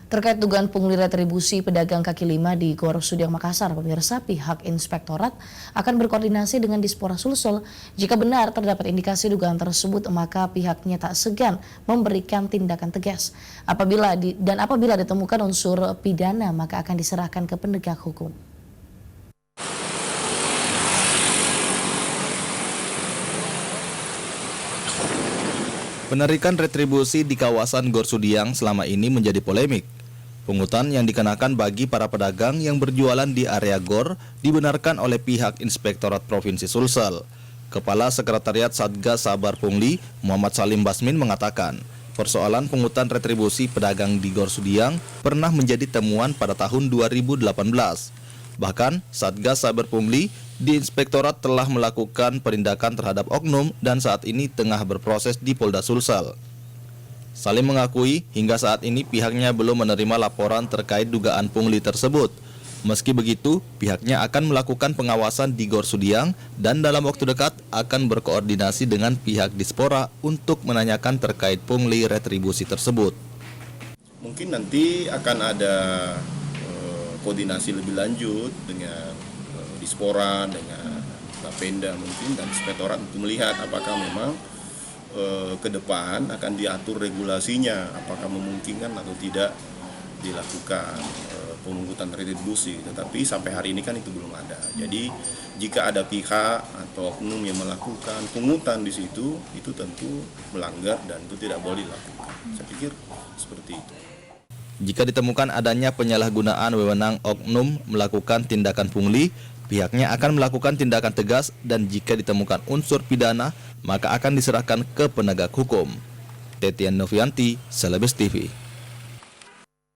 Terkait dugaan pungli retribusi pedagang kaki lima di Gor Sudiang Makassar, pemirsa, pihak inspektorat akan berkoordinasi dengan Dispora Sulsel. Jika benar terdapat indikasi dugaan tersebut, maka pihaknya tak segan memberikan tindakan tegas. Apabila ditemukan unsur pidana, maka akan diserahkan ke penegak hukum. Penarikan retribusi di kawasan Gor Sudiang selama ini menjadi polemik. Pungutan yang dikenakan bagi para pedagang yang berjualan di area Gor dibenarkan oleh pihak Inspektorat Provinsi Sulsel. Kepala Sekretariat Satgas Sabar Pungli, Muhammad Salim Basmin mengatakan, persoalan pungutan retribusi pedagang di Gor Sudiang pernah menjadi temuan pada tahun 2018. Bahkan, Satgas Sabar Pungli di Inspektorat telah melakukan penindakan terhadap oknum dan saat ini tengah berproses di Polda Sulsel. Salim mengakui hingga saat ini pihaknya belum menerima laporan terkait dugaan pungli tersebut. Meski begitu, pihaknya akan melakukan pengawasan di Gor Sudiang dan dalam waktu dekat akan berkoordinasi dengan pihak Dispora untuk menanyakan terkait pungli retribusi tersebut. Mungkin nanti akan ada koordinasi lebih lanjut dengan Dispora, dengan Bapenda mungkin dan Inspektorat untuk melihat apakah memang ke depan akan diatur regulasinya, apakah memungkinkan atau tidak dilakukan pemungutan retribusi. Tetapi sampai hari ini kan itu belum ada. Jadi jika ada pihak atau oknum yang melakukan pungutan di situ, itu tentu melanggar dan itu tidak boleh dilakukan. Saya pikir seperti itu. Jika ditemukan adanya penyalahgunaan wewenang oknum melakukan tindakan pungli, pihaknya akan melakukan tindakan tegas dan jika ditemukan unsur pidana, maka akan diserahkan ke penegak hukum. Tetian Novianti, Celebes TV.